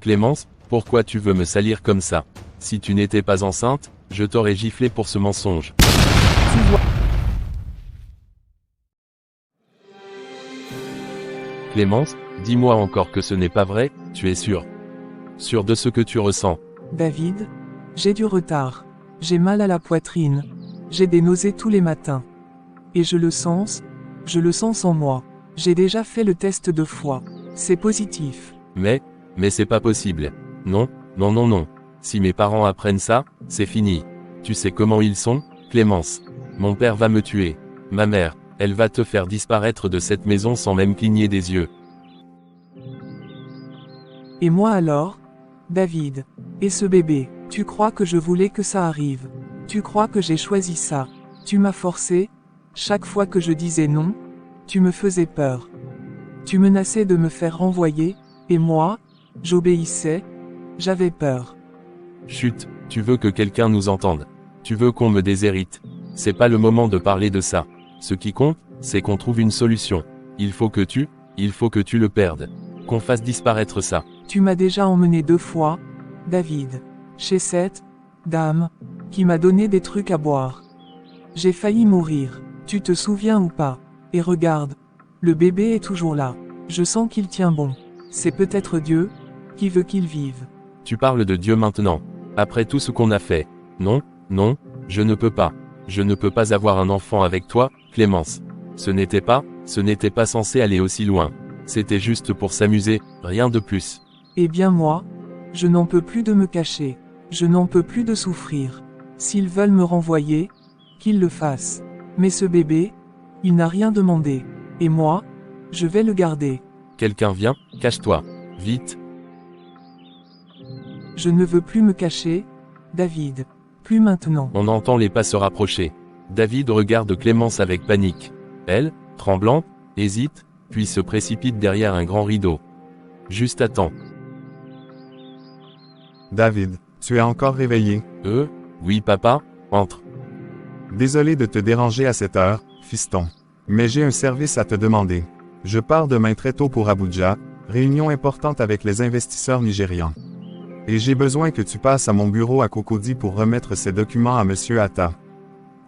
Clémence, pourquoi tu veux me salir comme ça? Si tu n'étais pas enceinte, je t'aurais giflé pour ce mensonge. Tu vois. Clémence, dis-moi encore que ce n'est pas vrai, tu es sûre? Sûre de ce que tu ressens? David, j'ai du retard. J'ai mal à la poitrine. J'ai des nausées tous les matins. Et je le sens en moi. J'ai déjà fait le test 2 fois. C'est positif. Mais c'est pas possible. Non, non, non, non. Si mes parents apprennent ça, c'est fini. Tu sais comment ils sont, Clémence? Mon père va me tuer. Ma mère, elle va te faire disparaître de cette maison sans même cligner des yeux. Et moi alors? David. Et ce bébé, tu crois que je voulais que ça arrive? Tu crois que j'ai choisi ça? Tu m'as forcé? Chaque fois que je disais non, tu me faisais peur. Tu menaçais de me faire renvoyer, et moi, j'obéissais, j'avais peur. Chut, tu veux que quelqu'un nous entende. Tu veux qu'on me déshérite. C'est pas le moment de parler de ça. Ce qui compte, c'est qu'on trouve une solution. Il faut que tu le perdes. Qu'on fasse disparaître ça. Tu m'as déjà emmené 2 fois, David, chez cette dame, qui m'a donné des trucs à boire. J'ai failli mourir, tu te souviens ou pas? Et regarde, le bébé est toujours là. Je sens qu'il tient bon. C'est peut-être Dieu, qui veut qu'il vive. Tu parles de Dieu maintenant. Après tout ce qu'on a fait. Non, non, je ne peux pas. Je ne peux pas avoir un enfant avec toi, Clémence. Ce n'était pas censé aller aussi loin. C'était juste pour s'amuser, rien de plus. Eh bien moi, je n'en peux plus de me cacher. Je n'en peux plus de souffrir. S'ils veulent me renvoyer, qu'ils le fassent. Mais ce bébé, il n'a rien demandé. Et moi, je vais le garder. Quelqu'un vient, cache-toi. Vite. Je ne veux plus me cacher, David. Plus maintenant. On entend les pas se rapprocher. David regarde Clémence avec panique. Elle, tremblante, hésite, puis se précipite derrière un grand rideau. Juste à temps. David, tu es encore réveillé? Oui papa, entre. Désolé de te déranger à cette heure, fiston. Mais j'ai un service à te demander. Je pars demain très tôt pour Abuja, réunion importante avec les investisseurs nigérians. Et j'ai besoin que tu passes à mon bureau à Cocody pour remettre ces documents à Monsieur Atta.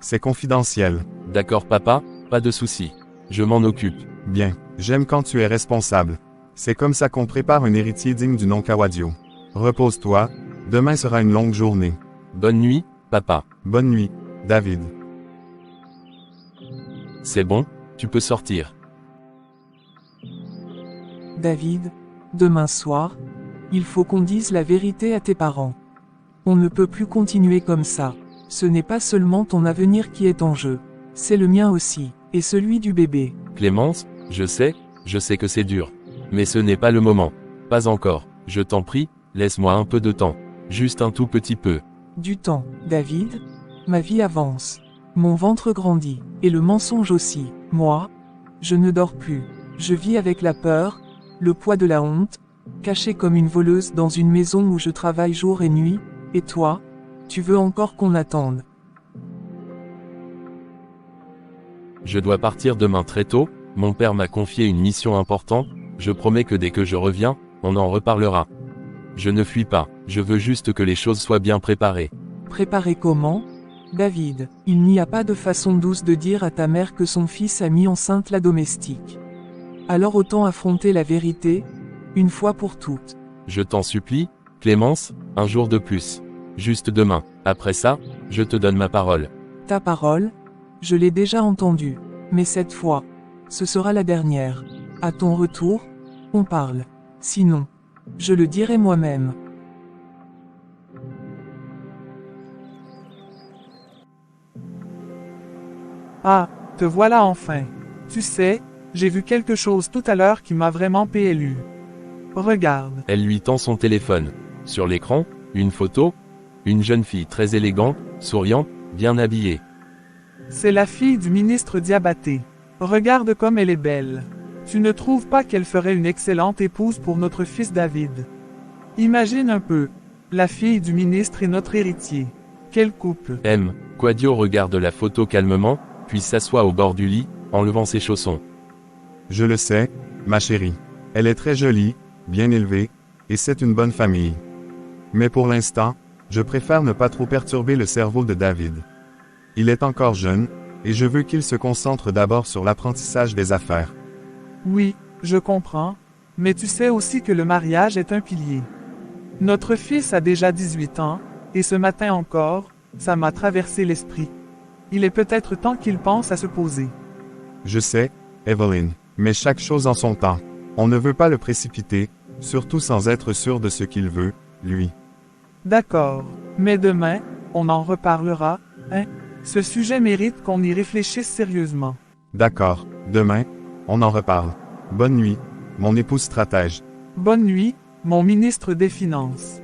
C'est confidentiel. D'accord papa, pas de souci. Je m'en occupe. Bien, j'aime quand tu es responsable. C'est comme ça qu'on prépare un héritier digne du nom Kawadio. Repose-toi, demain sera une longue journée. Bonne nuit, papa. Bonne nuit, David. C'est bon, tu peux sortir. David, demain soir, il faut qu'on dise la vérité à tes parents. On ne peut plus continuer comme ça. Ce n'est pas seulement ton avenir qui est en jeu. C'est le mien aussi, et celui du bébé. Clémence, je sais que c'est dur. Mais ce n'est pas le moment. Pas encore. Je t'en prie, laisse-moi un peu de temps. Juste un tout petit peu. Du temps, David. Ma vie avance. Mon ventre grandit, et le mensonge aussi. Moi, je ne dors plus. Je vis avec la peur, le poids de la honte, cachée comme une voleuse dans une maison où je travaille jour et nuit. Et toi, tu veux encore qu'on attende? Je dois partir demain très tôt, mon père m'a confié une mission importante, je promets que dès que je reviens, on en reparlera. Je ne fuis pas, je veux juste que les choses soient bien préparées. Préparer comment? David, il n'y a pas de façon douce de dire à ta mère que son fils a mis enceinte la domestique. Alors autant affronter la vérité, une fois pour toutes. Je t'en supplie, Clémence, un jour de plus. Juste demain. Après ça, je te donne ma parole. Ta parole? Je l'ai déjà entendue. Mais cette fois, ce sera la dernière. À ton retour, on parle. Sinon, je le dirai moi-même. Ah, te voilà enfin. Tu sais, j'ai vu quelque chose tout à l'heure qui m'a vraiment PLU. Regarde. Elle lui tend son téléphone. Sur l'écran, une photo. Une jeune fille très élégante, souriante, bien habillée. C'est la fille du ministre Diabaté. Regarde comme elle est belle. Tu ne trouves pas qu'elle ferait une excellente épouse pour notre fils David? Imagine un peu. La fille du ministre et notre héritier. Quel couple. Quadio regarde la photo calmement, puis s'assoit au bord du lit, enlevant ses chaussons. Je le sais, ma chérie. Elle est très jolie, bien élevée, et c'est une bonne famille. Mais pour l'instant, je préfère ne pas trop perturber le cerveau de David. Il est encore jeune, et je veux qu'il se concentre d'abord sur l'apprentissage des affaires. Oui, je comprends, mais tu sais aussi que le mariage est un pilier. Notre fils a déjà 18 ans, et ce matin encore, ça m'a traversé l'esprit. Il est peut-être temps qu'il pense à se poser. Je sais, Evelyn, mais chaque chose en son temps. On ne veut pas le précipiter, surtout sans être sûr de ce qu'il veut, lui. D'accord, mais demain, on en reparlera, hein? Ce sujet mérite qu'on y réfléchisse sérieusement. D'accord, demain, on en reparle. Bonne nuit, mon épouse stratège. Bonne nuit, mon ministre des Finances.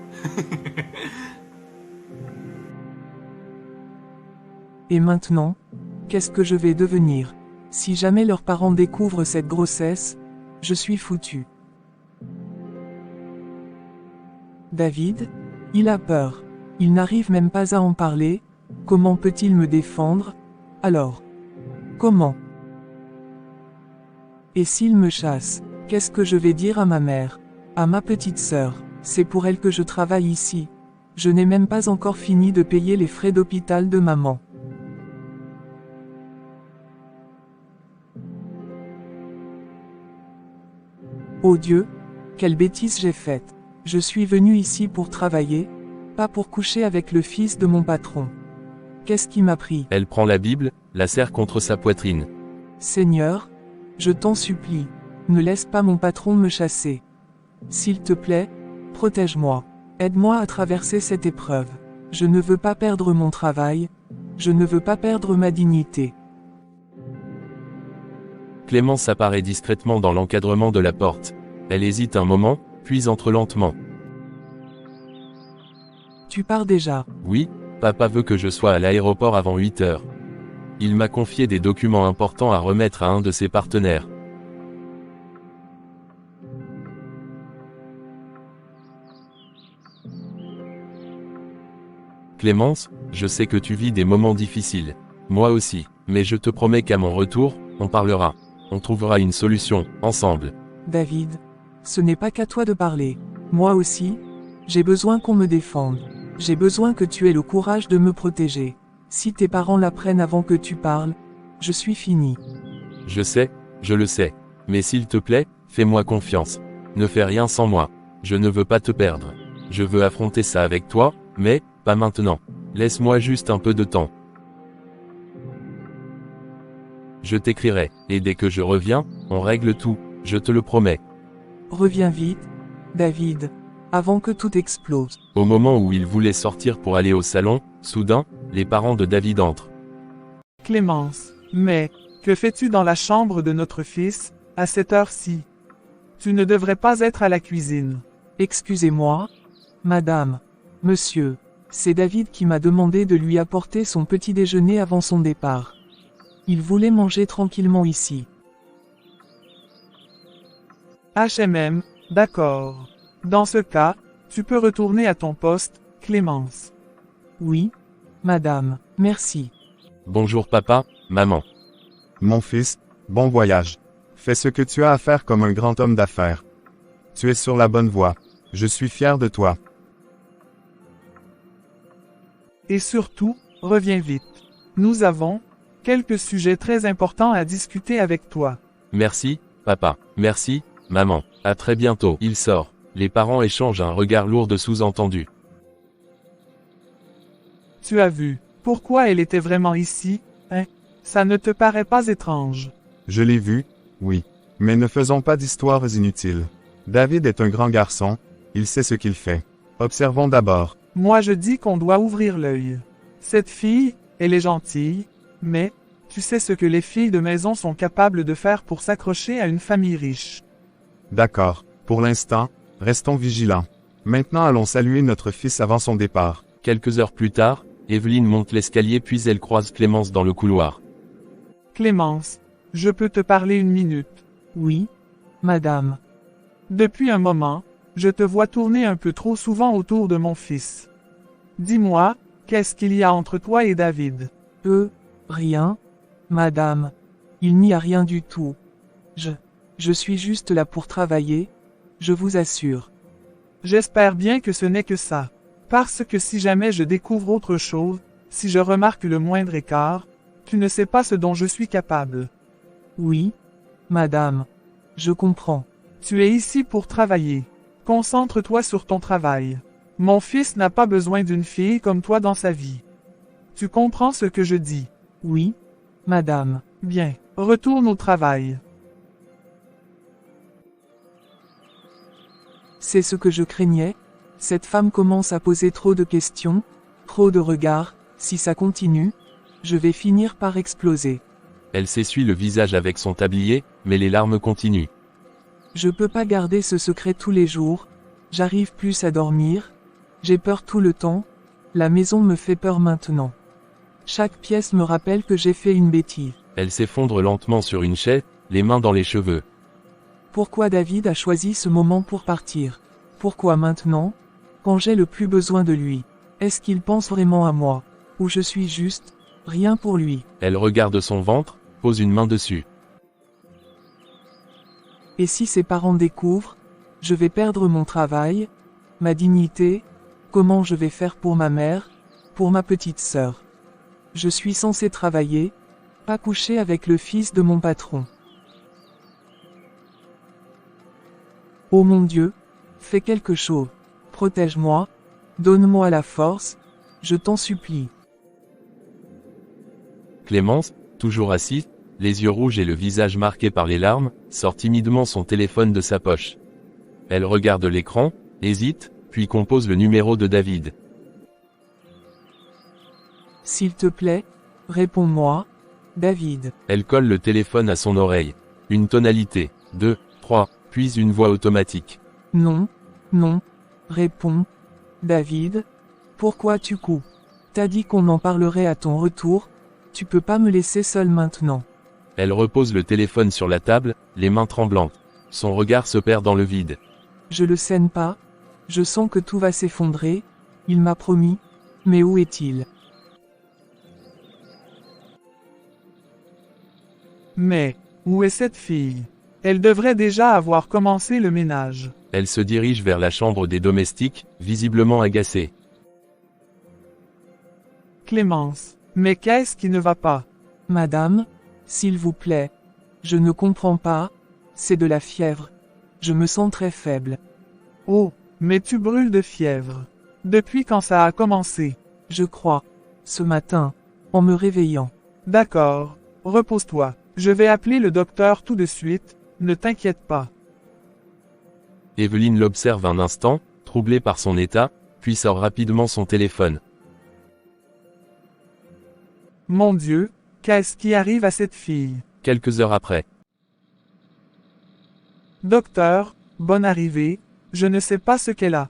Et maintenant, qu'est-ce que je vais devenir? Si jamais leurs parents découvrent cette grossesse, je suis foutu. David? Il a peur. Il n'arrive même pas à en parler. Comment peut-il me défendre? Alors. Comment? Et s'il me chasse, qu'est-ce que je vais dire à ma mère? À ma petite sœur? C'est pour elle que je travaille ici. Je n'ai même pas encore fini de payer les frais d'hôpital de maman. Oh Dieu, quelle bêtise j'ai faite. Je suis venu ici pour travailler, pas pour coucher avec le fils de mon patron. Qu'est-ce qui m'a pris? Elle prend la Bible, la serre contre sa poitrine. Seigneur, je t'en supplie, ne laisse pas mon patron me chasser. S'il te plaît, protège-moi. Aide-moi à traverser cette épreuve. Je ne veux pas perdre mon travail. Je ne veux pas perdre ma dignité. Clémence apparaît discrètement dans l'encadrement de la porte. Elle hésite un moment, puis entre lentement. Tu pars déjà. Oui, papa veut que je sois à l'aéroport avant 8 heures. Il m'a confié des documents importants à remettre à un de ses partenaires. Clémence, je sais que tu vis des moments difficiles. Moi aussi, mais je te promets qu'à mon retour, on parlera. On trouvera une solution, ensemble. David, ce n'est pas qu'à toi de parler. Moi aussi, j'ai besoin qu'on me défende. J'ai besoin que tu aies le courage de me protéger. Si tes parents l'apprennent avant que tu parles, je suis fini. Je sais, je le sais. Mais s'il te plaît, fais-moi confiance. Ne fais rien sans moi. Je ne veux pas te perdre. Je veux affronter ça avec toi, mais, pas maintenant. Laisse-moi juste un peu de temps. Je t'écrirai, et dès que je reviens, on règle tout, je te le promets. Reviens vite, David, avant que tout explose. Au moment où il voulait sortir pour aller au salon, soudain, les parents de David entrent. Clémence, mais, que fais-tu dans la chambre de notre fils, à cette heure-ci? Tu ne devrais pas être à la cuisine. Excusez-moi, madame, monsieur, c'est David qui m'a demandé de lui apporter son petit déjeuner avant son départ. Il voulait manger tranquillement ici. HMM, d'accord. Dans ce cas, tu peux retourner à ton poste, Clémence. Oui, madame, merci. Bonjour papa, maman. Mon fils, bon voyage. Fais ce que tu as à faire comme un grand homme d'affaires. Tu es sur la bonne voie. Je suis fier de toi. Et surtout, reviens vite. Nous avons quelques sujets très importants à discuter avec toi. Merci, papa. Merci, maman. À très bientôt. Il sort. Les parents échangent un regard lourd de sous-entendu. Tu as vu, pourquoi elle était vraiment ici, hein? Ça ne te paraît pas étrange? Je l'ai vu, oui. Mais ne faisons pas d'histoires inutiles. David est un grand garçon, il sait ce qu'il fait. Observons d'abord. Moi je dis qu'on doit ouvrir l'œil. Cette fille, elle est gentille, mais, tu sais ce que les filles de maison sont capables de faire pour s'accrocher à une famille riche. D'accord. Pour l'instant, restons vigilants. Maintenant allons saluer notre fils avant son départ. Quelques heures plus tard, Evelyne monte l'escalier puis elle croise Clémence dans le couloir. Clémence, je peux te parler une minute. Oui, madame. Depuis un moment, je te vois tourner un peu trop souvent autour de mon fils. Dis-moi, qu'est-ce qu'il y a entre toi et David? Rien, madame. Il n'y a rien du tout. Je suis juste là pour travailler, je vous assure. J'espère bien que ce n'est que ça. Parce que si jamais je découvre autre chose, si je remarque le moindre écart, tu ne sais pas ce dont je suis capable. Oui, madame. Je comprends. Tu es ici pour travailler. Concentre-toi sur ton travail. Mon fils n'a pas besoin d'une fille comme toi dans sa vie. Tu comprends ce que je dis? Oui, madame. Bien, retourne au travail. C'est ce que je craignais. Cette femme commence à poser trop de questions, trop de regards. Si ça continue, je vais finir par exploser. Elle s'essuie le visage avec son tablier, mais les larmes continuent. Je peux pas garder ce secret tous les jours. J'arrive plus à dormir. J'ai peur tout le temps. La maison me fait peur maintenant. Chaque pièce me rappelle que j'ai fait une bêtise. Elle s'effondre lentement sur une chaise, les mains dans les cheveux. Pourquoi David a choisi ce moment pour partir? Pourquoi maintenant? Quand j'ai le plus besoin de lui. Est-ce qu'il pense vraiment à moi? Ou je suis juste, rien pour lui? Elle regarde son ventre, pose une main dessus. Et si ses parents découvrent? Je vais perdre mon travail, ma dignité? Comment je vais faire pour ma mère, pour ma petite sœur? Je suis censé travailler, pas coucher avec le fils de mon patron. Oh mon Dieu, fais quelque chose. Protège-moi, donne-moi la force, je t'en supplie. Clémence, toujours assise, les yeux rouges et le visage marqué par les larmes, sort timidement son téléphone de sa poche. Elle regarde l'écran, hésite, puis compose le numéro de David. S'il te plaît, réponds-moi, David. Elle colle le téléphone à son oreille. Une tonalité, 2, 3, puis une voix automatique. Non, non, réponds, David. Pourquoi tu coupes? T'as dit qu'on en parlerait à ton retour, tu peux pas me laisser seul maintenant. Elle repose le téléphone sur la table, les mains tremblantes. Son regard se perd dans le vide. Je le saigne pas, je sens que tout va s'effondrer, il m'a promis, mais où est-il? Mais, où est cette fille? Elle devrait déjà avoir commencé le ménage. Elle se dirige vers la chambre des domestiques, visiblement agacée. Clémence, mais qu'est-ce qui ne va pas? Madame, s'il vous plaît. Je ne comprends pas, c'est de la fièvre. Je me sens très faible. Oh, mais tu brûles de fièvre. Depuis quand ça a commencé? Je crois. Ce matin, en me réveillant. D'accord, repose-toi. Je vais appeler le docteur tout de suite, ne t'inquiète pas. Evelyne l'observe un instant, troublée par son état, puis sort rapidement son téléphone. Mon Dieu, qu'est-ce qui arrive à cette fille? Quelques heures après. Docteur, bonne arrivée, je ne sais pas ce qu'elle a.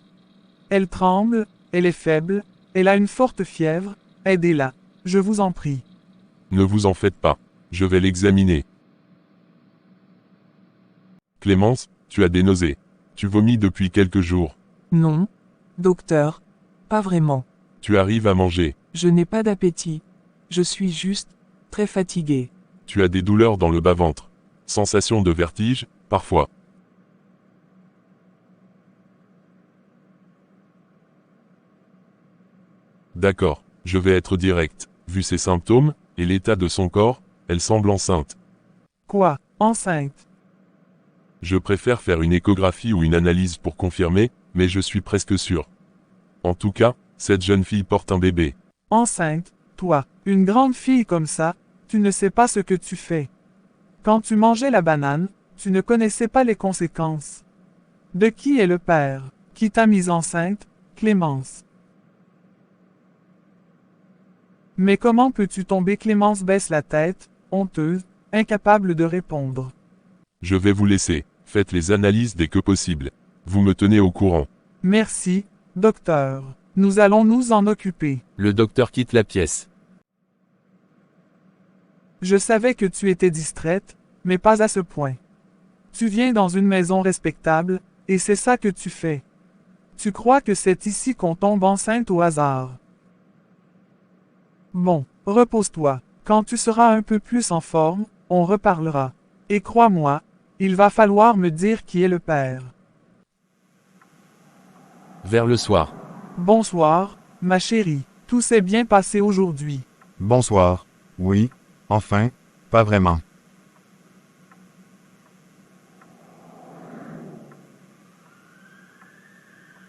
Elle tremble, elle est faible, elle a une forte fièvre, aidez-la, je vous en prie. Ne vous en faites pas, je vais l'examiner. Clémence, tu as des nausées. Tu vomis depuis quelques jours. Non, docteur, pas vraiment. Tu arrives à manger. Je n'ai pas d'appétit. Je suis juste très fatigué. Tu as des douleurs dans le bas-ventre. Sensation de vertige, parfois. D'accord, je vais être direct. Vu ses symptômes, et l'état de son corps, elle semble enceinte. Quoi, enceinte? Je préfère faire une échographie ou une analyse pour confirmer, mais je suis presque sûr. En tout cas, cette jeune fille porte un bébé. Enceinte, toi, une grande fille comme ça, tu ne sais pas ce que tu fais. Quand tu mangeais la banane, tu ne connaissais pas les conséquences. De qui est le père? Qui t'a mise enceinte, Clémence? Mais comment peux-tu tomber? Clémence baisse la tête, honteuse, incapable de répondre. Je vais vous laisser, faites les analyses dès que possible. Vous me tenez au courant. Merci, docteur. Nous allons nous en occuper. Le docteur quitte la pièce. Je savais que tu étais distraite, mais pas à ce point. Tu viens dans une maison respectable, et c'est ça que tu fais. Tu crois que c'est ici qu'on tombe enceinte au hasard. Bon, repose-toi. Quand tu seras un peu plus en forme, on reparlera. Et crois-moi, il va falloir me dire qui est le père. Vers le soir. Bonsoir, ma chérie. Tout s'est bien passé aujourd'hui. Bonsoir. Oui, enfin, pas vraiment.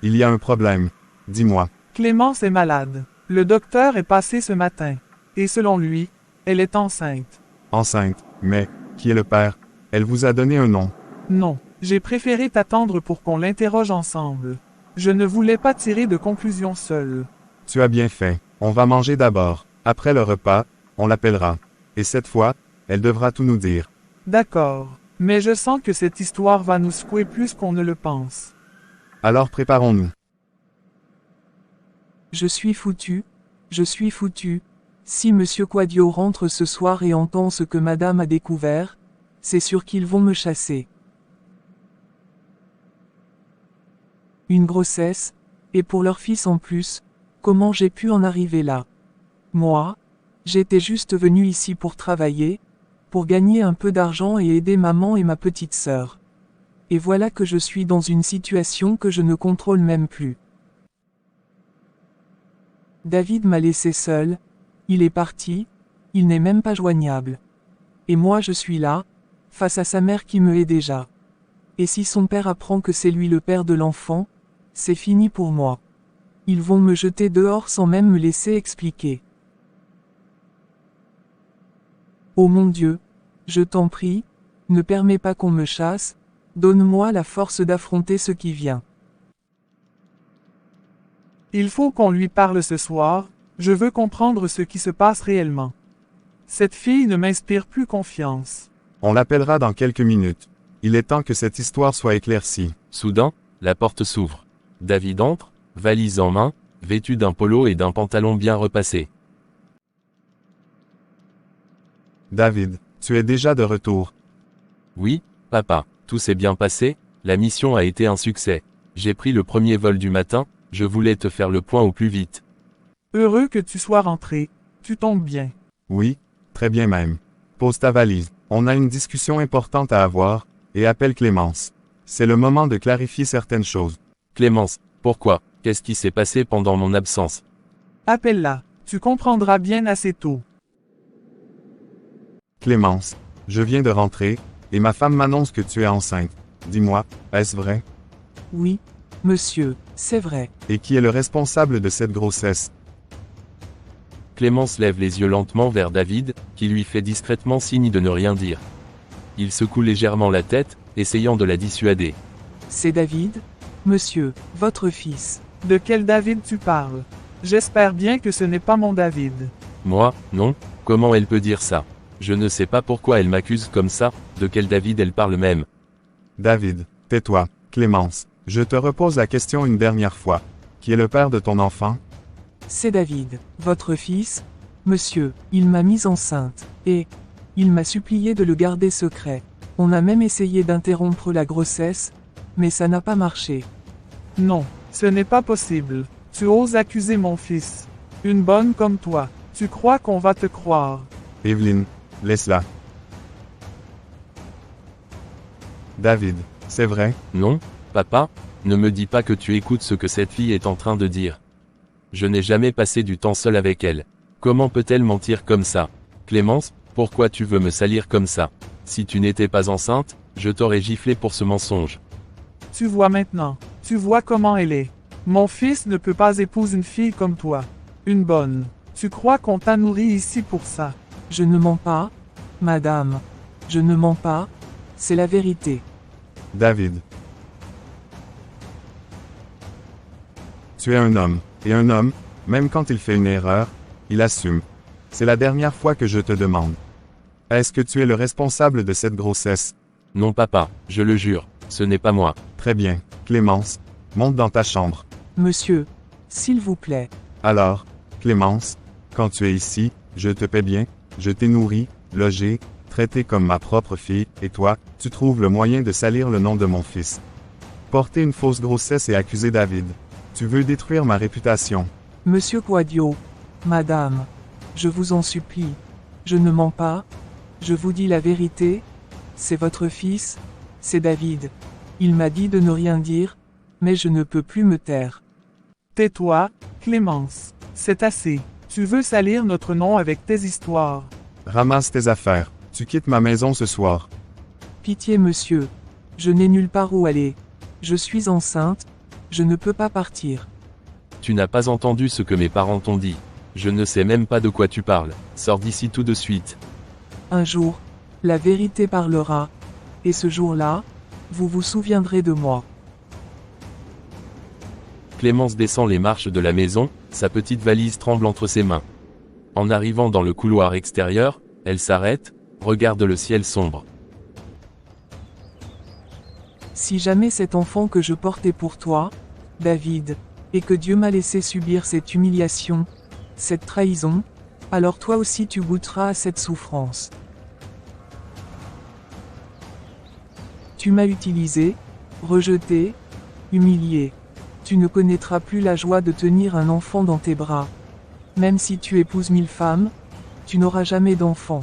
Il y a un problème. Dis-moi. Clémence est malade. Le docteur est passé ce matin. Et selon lui, elle est enceinte. Enceinte. Mais, qui est le père? Elle vous a donné un nom. Non, j'ai préféré t'attendre pour qu'on l'interroge ensemble. Je ne voulais pas tirer de conclusion seule. Tu as bien fait. On va manger d'abord. Après le repas, on l'appellera. Et cette fois, elle devra tout nous dire. D'accord, mais je sens que cette histoire va nous secouer plus qu'on ne le pense. Alors préparons-nous. Je suis foutu. Je suis foutu. Si Monsieur Quadio rentre ce soir et entend ce que Madame a découvert, c'est sûr qu'ils vont me chasser. Une grossesse, et pour leur fils en plus, comment j'ai pu en arriver là? Moi, j'étais juste venu ici pour travailler, pour gagner un peu d'argent et aider maman et ma petite sœur. Et voilà que je suis dans une situation que je ne contrôle même plus. David m'a laissé seul, il est parti, il n'est même pas joignable. Et moi je suis là, face à sa mère qui me hait déjà. Et si son père apprend que c'est lui le père de l'enfant, c'est fini pour moi. Ils vont me jeter dehors sans même me laisser expliquer. Oh mon Dieu, je t'en prie, ne permets pas qu'on me chasse, donne-moi la force d'affronter ce qui vient. Il faut qu'on lui parle ce soir, je veux comprendre ce qui se passe réellement. Cette fille ne m'inspire plus confiance. On l'appellera dans quelques minutes. Il est temps que cette histoire soit éclaircie. Soudain, la porte s'ouvre. David entre, valise en main, vêtu d'un polo et d'un pantalon bien repassé. David, tu es déjà de retour. Oui, papa, tout s'est bien passé, la mission a été un succès. J'ai pris le premier vol du matin, je voulais te faire le point au plus vite. Heureux que tu sois rentré. Tu tombes bien. Oui, très bien même. Pose ta valise. On a une discussion importante à avoir, et appelle Clémence. C'est le moment de clarifier certaines choses. Clémence, pourquoi? Qu'est-ce qui s'est passé pendant mon absence? Appelle-la. Tu comprendras bien assez tôt. Clémence, je viens de rentrer, et ma femme m'annonce que tu es enceinte. Dis-moi, est-ce vrai? Oui, monsieur, c'est vrai. Et qui est le responsable de cette grossesse? Clémence lève les yeux lentement vers David, qui lui fait discrètement signe de ne rien dire. Il secoue légèrement la tête, essayant de la dissuader. C'est David? Monsieur, votre fils. De quel David tu parles? J'espère bien que ce n'est pas mon David. Moi, non, comment elle peut dire ça? Je ne sais pas pourquoi elle m'accuse comme ça, de quel David elle parle même. David, tais-toi. Clémence, je te repose la question une dernière fois. Qui est le père de ton enfant? C'est David, votre fils. Monsieur, il m'a mise enceinte, et il m'a supplié de le garder secret. On a même essayé d'interrompre la grossesse, mais ça n'a pas marché. Non, ce n'est pas possible. Tu oses accuser mon fils. Une bonne comme toi. Tu crois qu'on va te croire. Evelyne, laisse-la. David, c'est vrai? Non, papa, ne me dis pas que tu écoutes ce que cette fille est en train de dire. Je n'ai jamais passé du temps seul avec elle. Comment peut-elle mentir comme ça? Clémence, pourquoi tu veux me salir comme ça? Si tu n'étais pas enceinte, je t'aurais giflé pour ce mensonge. Tu vois maintenant. Tu vois comment elle est. Mon fils ne peut pas épouser une fille comme toi. Une bonne. Tu crois qu'on t'a nourri ici pour ça? Je ne mens pas, madame. Je ne mens pas, c'est la vérité. David. Tu es un homme, et un homme, même quand il fait une erreur, il assume. C'est la dernière fois que je te demande. Est-ce que tu es le responsable de cette grossesse? Non papa, je le jure, ce n'est pas moi. Très bien. Clémence, monte dans ta chambre. Monsieur, s'il vous plaît. Alors, Clémence, quand tu es ici, je te paie bien, je t'ai nourri, logé, traité comme ma propre fille, et toi, tu trouves le moyen de salir le nom de mon fils. Porter une fausse grossesse et accuser David. Tu veux détruire ma réputation. Monsieur Quadio, madame, je vous en supplie. Je ne mens pas. Je vous dis la vérité. C'est votre fils. C'est David. Il m'a dit de ne rien dire, mais je ne peux plus me taire. Tais-toi, Clémence. C'est assez. Tu veux salir notre nom avec tes histoires. Ramasse tes affaires. Tu quittes ma maison ce soir. Pitié monsieur. Je n'ai nulle part où aller. Je suis enceinte. Je ne peux pas partir. Tu n'as pas entendu ce que mes parents t'ont dit. Je ne sais même pas de quoi tu parles. Sors d'ici tout de suite. Un jour, la vérité parlera. Et ce jour-là, vous vous souviendrez de moi. Clémence descend les marches de la maison, sa petite valise tremble entre ses mains. En arrivant dans le couloir extérieur, elle s'arrête, regarde le ciel sombre. Si jamais cet enfant que je portais pour toi, David, et que Dieu m'a laissé subir cette humiliation, cette trahison, alors toi aussi tu goûteras à cette souffrance. Tu m'as utilisé, rejeté, humilié. Tu ne connaîtras plus la joie de tenir un enfant dans tes bras. Même si tu épouses 1000 femmes, tu n'auras jamais d'enfant.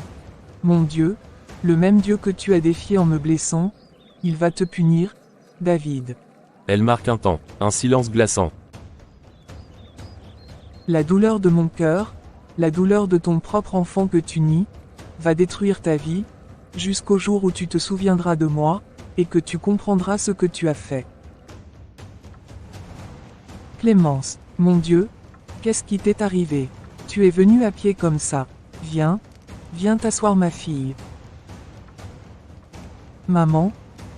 Mon Dieu, le même Dieu que tu as défié en me blessant, il va te punir, David. Elle marque un temps, un silence glaçant. La douleur de mon cœur, la douleur de ton propre enfant que tu nies, va détruire ta vie, jusqu'au jour où tu te souviendras de moi, et que tu comprendras ce que tu as fait. Clémence, mon Dieu, qu'est-ce qui t'est arrivé? Tu es venue à pied comme ça. Viens, viens t'asseoir ma fille. Maman,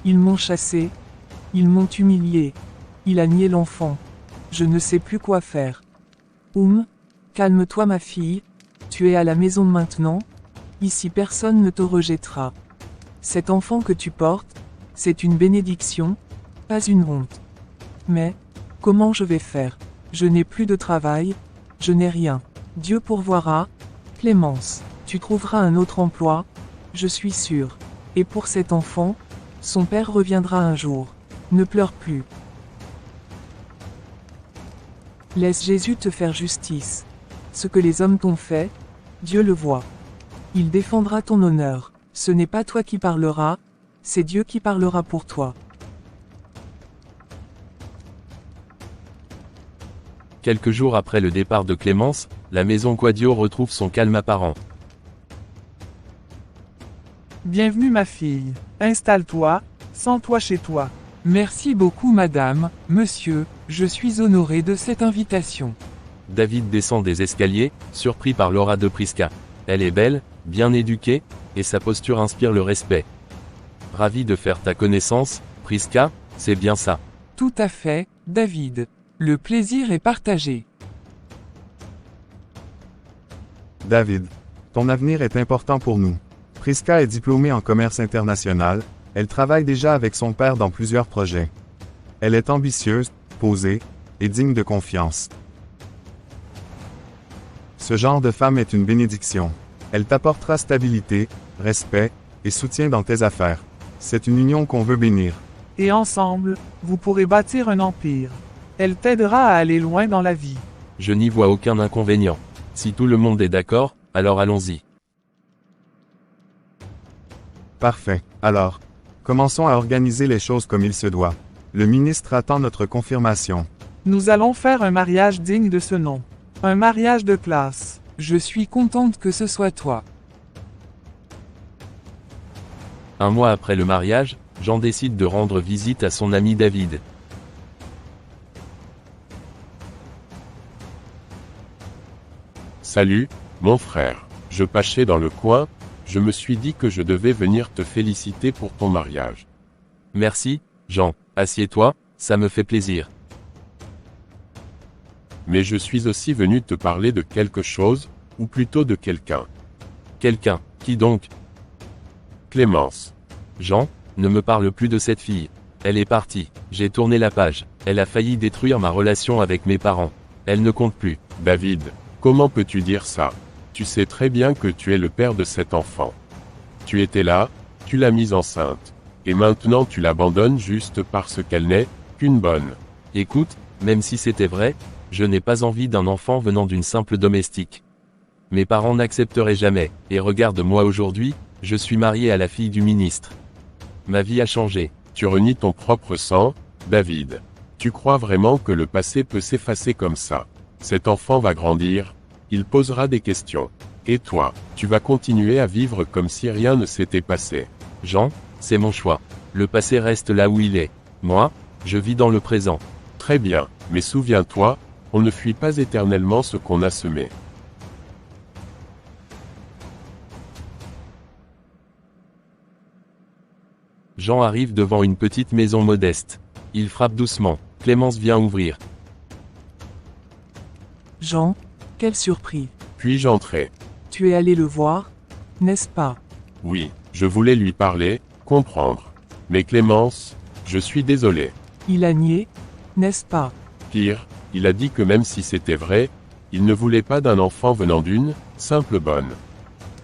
ils m'ont chassée, ils m'ont humiliée, il a nié l'enfant. Je ne sais plus quoi faire. Calme-toi ma fille, tu es à la maison maintenant, ici personne ne te rejettera. Cet enfant que tu portes, c'est une bénédiction, pas une honte. Mais, comment je vais faire? Je n'ai plus de travail, je n'ai rien. Dieu pourvoira. Clémence, tu trouveras un autre emploi, je suis sûre. Et pour cet enfant, son père reviendra un jour. Ne pleure plus. Laisse Jésus te faire justice. Ce que les hommes t'ont fait, Dieu le voit. Il défendra ton honneur. Ce n'est pas toi qui parleras, c'est Dieu qui parlera pour toi. Quelques jours après le départ de Clémence, la maison Quadio retrouve son calme apparent. Bienvenue ma fille. Installe-toi, sens-toi chez toi. Merci beaucoup madame, monsieur, je suis honoré de cette invitation. David descend des escaliers, surpris par Laura de Prisca. Elle est belle, bien éduquée, et sa posture inspire le respect. Ravi de faire ta connaissance, Prisca, c'est bien ça. Tout à fait, David. Le plaisir est partagé. David, ton avenir est important pour nous. Prisca est diplômée en commerce international, elle travaille déjà avec son père dans plusieurs projets. Elle est ambitieuse, posée, et digne de confiance. Ce genre de femme est une bénédiction. Elle t'apportera stabilité, respect, et soutien dans tes affaires. C'est une union qu'on veut bénir. Et ensemble, vous pourrez bâtir un empire. Elle t'aidera à aller loin dans la vie. Je n'y vois aucun inconvénient. Si tout le monde est d'accord, alors allons-y. Parfait. Alors, commençons à organiser les choses comme il se doit. Le ministre attend notre confirmation. Nous allons faire un mariage digne de ce nom. Un mariage de classe. Je suis contente que ce soit toi. Un mois après le mariage, Jean décide de rendre visite à son ami David. Salut, mon frère. Je passais dans le coin, je me suis dit que je devais venir te féliciter pour ton mariage. Merci, Jean. Assieds-toi, ça me fait plaisir. Mais je suis aussi venu te parler de quelque chose, ou plutôt de quelqu'un. Quelqu'un, qui donc? Clémence. Jean, ne me parle plus de cette fille. Elle est partie, j'ai tourné la page. Elle a failli détruire ma relation avec mes parents. Elle ne compte plus. David, comment peux-tu dire ça? Tu sais très bien que tu es le père de cet enfant. Tu étais là, tu l'as mise enceinte. Et maintenant tu l'abandonnes juste parce qu'elle n'est qu'une bonne. Écoute, même si c'était vrai, je n'ai pas envie d'un enfant venant d'une simple domestique. Mes parents n'accepteraient jamais, et regarde-moi aujourd'hui, je suis marié à la fille du ministre. Ma vie a changé. Tu renies ton propre sang, David. Tu crois vraiment que le passé peut s'effacer comme ça? Cet enfant va grandir, il posera des questions. Et toi, tu vas continuer à vivre comme si rien ne s'était passé. Jean, c'est mon choix. Le passé reste là où il est. Moi, je vis dans le présent. Très bien, mais souviens-toi, on ne fuit pas éternellement ce qu'on a semé. Jean arrive devant une petite maison modeste. Il frappe doucement. Clémence vient ouvrir. Jean, quelle surprise. Puis-je entrer? Tu es allé le voir, n'est-ce pas? Oui, je voulais lui parler, comprendre. Mais Clémence, je suis désolé. Il a nié, n'est-ce pas? Pire, il a dit que même si c'était vrai, il ne voulait pas d'un enfant venant d'une simple bonne.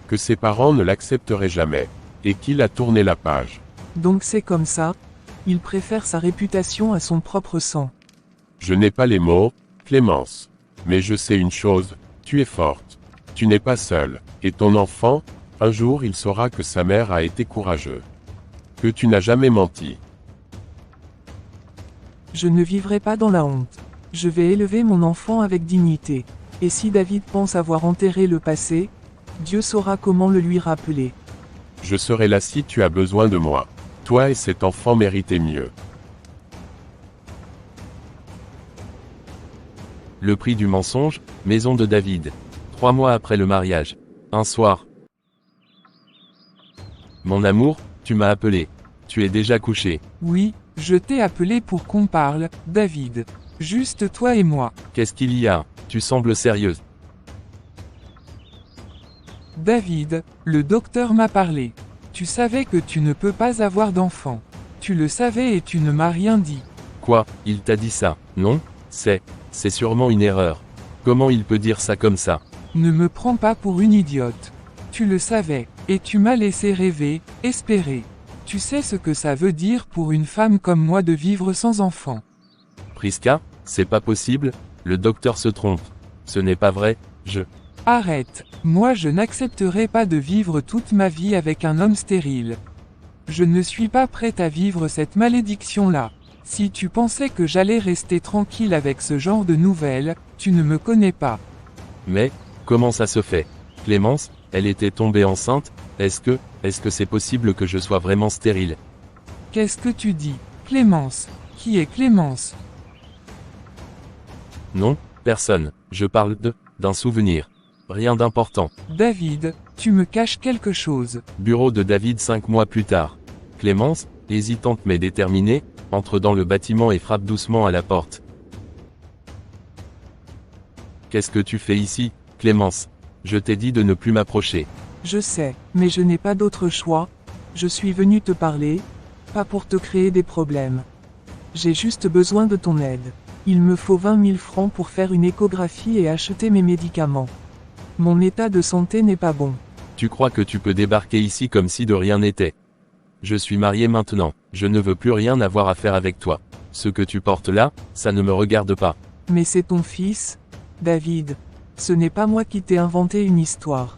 Que ses parents ne l'accepteraient jamais. Et qu'il a tourné la page. Donc c'est comme ça? Il préfère sa réputation à son propre sang. Je n'ai pas les mots, Clémence. Mais je sais une chose, tu es forte. Tu n'es pas seule. Et ton enfant, un jour il saura que sa mère a été courageuse. Que tu n'as jamais menti. Je ne vivrai pas dans la honte. Je vais élever mon enfant avec dignité. Et si David pense avoir enterré le passé, Dieu saura comment le lui rappeler. Je serai là si tu as besoin de moi. Toi et cet enfant méritez mieux. Le prix du mensonge, maison de David. 3 mois après le mariage. Un soir. Mon amour, tu m'as appelé. Tu es déjà couché. Oui, je t'ai appelé pour qu'on parle, David. Juste toi et moi. Qu'est-ce qu'il y a? Tu sembles sérieuse. David, le docteur m'a parlé. Tu savais que tu ne peux pas avoir d'enfant. Tu le savais et tu ne m'as rien dit. Quoi? Il t'a dit ça? Non? C'est sûrement une erreur. Comment il peut dire ça comme ça? Ne me prends pas pour une idiote. Tu le savais, et tu m'as laissé rêver, espérer. Tu sais ce que ça veut dire pour une femme comme moi de vivre sans enfant. Priska, c'est pas possible, le docteur se trompe. Ce n'est pas vrai, Arrête, moi je n'accepterai pas de vivre toute ma vie avec un homme stérile. Je ne suis pas prête à vivre cette malédiction-là. Si tu pensais que j'allais rester tranquille avec ce genre de nouvelles, tu ne me connais pas. Mais, comment ça se fait? Clémence, elle était tombée enceinte, est-ce que c'est possible que je sois vraiment stérile? Qu'est-ce que tu dis, Clémence? Qui est Clémence? Non, personne, je parle d'un souvenir. Rien d'important. David, tu me caches quelque chose. Bureau de David 5 mois plus tard. Clémence, hésitante mais déterminée, entre dans le bâtiment et frappe doucement à la porte. Qu'est-ce que tu fais ici, Clémence? Je t'ai dit de ne plus m'approcher. Je sais, mais je n'ai pas d'autre choix. Je suis venu te parler, pas pour te créer des problèmes. J'ai juste besoin de ton aide. Il me faut 20 000 francs pour faire une échographie et acheter mes médicaments. Mon état de santé n'est pas bon. Tu crois que tu peux débarquer ici comme si de rien n'était? Je suis marié maintenant, je ne veux plus rien avoir à faire avec toi. Ce que tu portes là, ça ne me regarde pas. Mais c'est ton fils, David. Ce n'est pas moi qui t'ai inventé une histoire.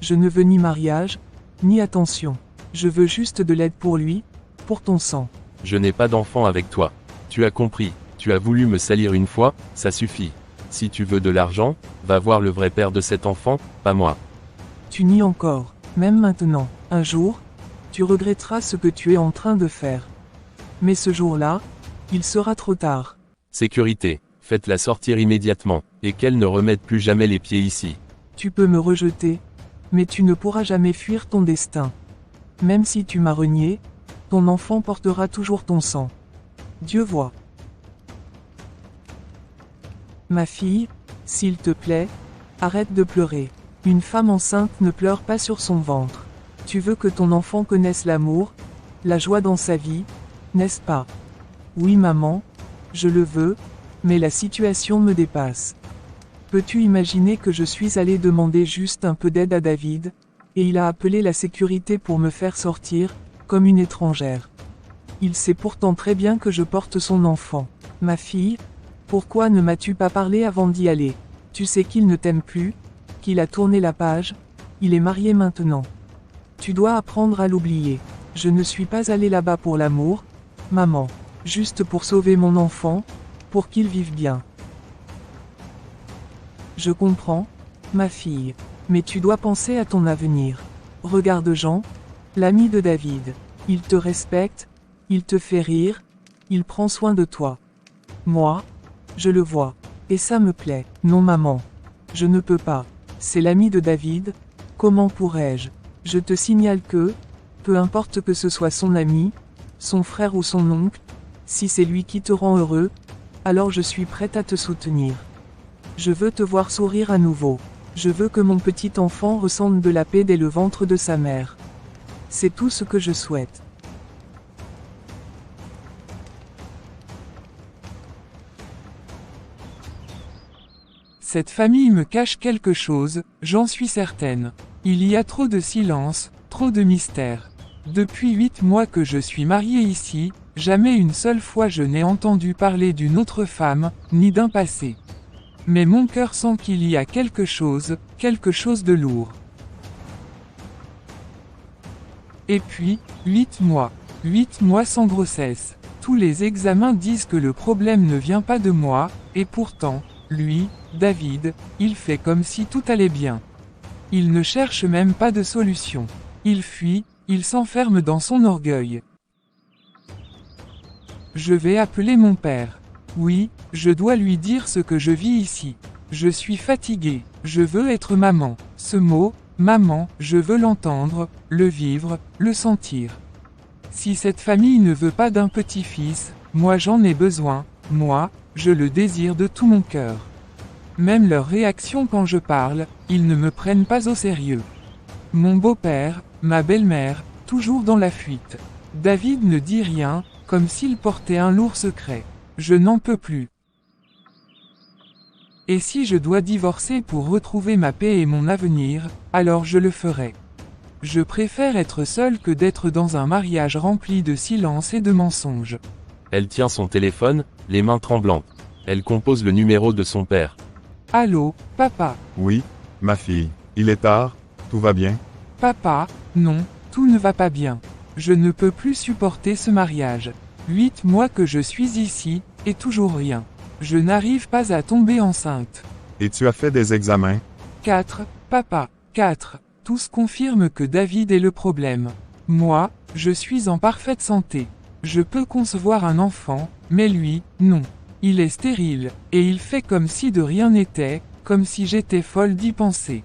Je ne veux ni mariage, ni attention. Je veux juste de l'aide pour lui, pour ton sang. Je n'ai pas d'enfant avec toi. Tu as compris, tu as voulu me salir une fois, ça suffit. Si tu veux de l'argent, va voir le vrai père de cet enfant, pas moi. Tu nies encore, même maintenant. Un jour, tu regretteras ce que tu es en train de faire. Mais ce jour-là, il sera trop tard. Sécurité, faites-la sortir immédiatement, et qu'elle ne remette plus jamais les pieds ici. Tu peux me rejeter, mais tu ne pourras jamais fuir ton destin. Même si tu m'as renié, ton enfant portera toujours ton sang. Dieu voit. Ma fille, s'il te plaît, arrête de pleurer. Une femme enceinte ne pleure pas sur son ventre. Tu veux que ton enfant connaisse l'amour, la joie dans sa vie, n'est-ce pas? Oui maman, je le veux, mais la situation me dépasse. Peux-tu imaginer que je suis allé demander juste un peu d'aide à David, et il a appelé la sécurité pour me faire sortir, comme une étrangère. Il sait pourtant très bien que je porte son enfant. Ma fille, pourquoi ne m'as-tu pas parlé avant d'y aller? Tu sais qu'il ne t'aime plus, qu'il a tourné la page, il est marié maintenant. Tu dois apprendre à l'oublier. Je ne suis pas allé là-bas pour l'amour, maman. Juste pour sauver mon enfant, pour qu'il vive bien. Je comprends, ma fille. Mais tu dois penser à ton avenir. Regarde Jean, l'ami de David. Il te respecte, il te fait rire, il prend soin de toi. Moi, je le vois. Et ça me plaît. Non maman. Je ne peux pas. C'est l'ami de David, comment pourrais-je? Je te signale que, peu importe que ce soit son ami, son frère ou son oncle, si c'est lui qui te rend heureux, alors je suis prête à te soutenir. Je veux te voir sourire à nouveau. Je veux que mon petit enfant ressente de la paix dès le ventre de sa mère. C'est tout ce que je souhaite. Cette famille me cache quelque chose, j'en suis certaine. Il y a trop de silence, trop de mystère. Depuis 8 mois que je suis mariée ici, jamais une seule fois je n'ai entendu parler d'une autre femme, ni d'un passé. Mais mon cœur sent qu'il y a quelque chose de lourd. Et puis, 8 mois. 8 mois sans grossesse. Tous les examens disent que le problème ne vient pas de moi, et pourtant, lui, David, il fait comme si tout allait bien. Il ne cherche même pas de solution. Il fuit, il s'enferme dans son orgueil. Je vais appeler mon père. Oui, je dois lui dire ce que je vis ici. Je suis fatiguée, je veux être maman. Ce mot, maman, je veux l'entendre, le vivre, le sentir. Si cette famille ne veut pas d'un petit-fils, moi j'en ai besoin, moi, je le désire de tout mon cœur. Même leur réaction quand je parle, ils ne me prennent pas au sérieux. Mon beau-père, ma belle-mère, toujours dans la fuite. David ne dit rien, comme s'il portait un lourd secret. Je n'en peux plus. Et si je dois divorcer pour retrouver ma paix et mon avenir, alors je le ferai. Je préfère être seule que d'être dans un mariage rempli de silence et de mensonges. Elle tient son téléphone, les mains tremblantes. Elle compose le numéro de son père. Allô, papa? Oui, ma fille. Il est tard, tout va bien? Papa, non, tout ne va pas bien. Je ne peux plus supporter ce mariage. 8 mois que je suis ici, et toujours rien. Je n'arrive pas à tomber enceinte. Et tu as fait des examens? 4, papa, 4. Tous confirment que David est le problème. Moi, je suis en parfaite santé. Je peux concevoir un enfant, mais lui, non. Il est stérile, et il fait comme si de rien n'était, comme si j'étais folle d'y penser.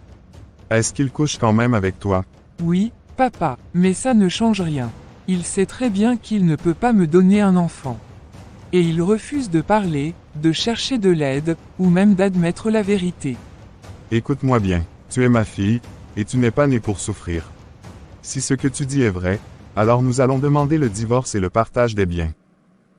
Est-ce qu'il couche quand même avec toi? Oui, papa, mais ça ne change rien. Il sait très bien qu'il ne peut pas me donner un enfant. Et il refuse de parler, de chercher de l'aide, ou même d'admettre la vérité. Écoute-moi bien, tu es ma fille, et tu n'es pas née pour souffrir. Si ce que tu dis est vrai, alors nous allons demander le divorce et le partage des biens.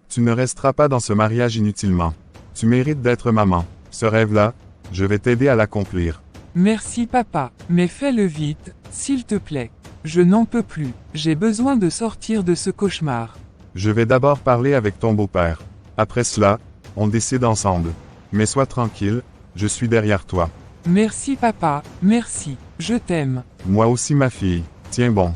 Tu ne resteras pas dans ce mariage inutilement. Tu mérites d'être maman. Ce rêve-là, je vais t'aider à l'accomplir. Merci papa, mais fais-le vite, s'il te plaît. Je n'en peux plus, j'ai besoin de sortir de ce cauchemar. Je vais d'abord parler avec ton beau-père. Après cela, on décide ensemble. Mais sois tranquille, je suis derrière toi. Merci papa, merci, je t'aime. Moi aussi ma fille, tiens bon.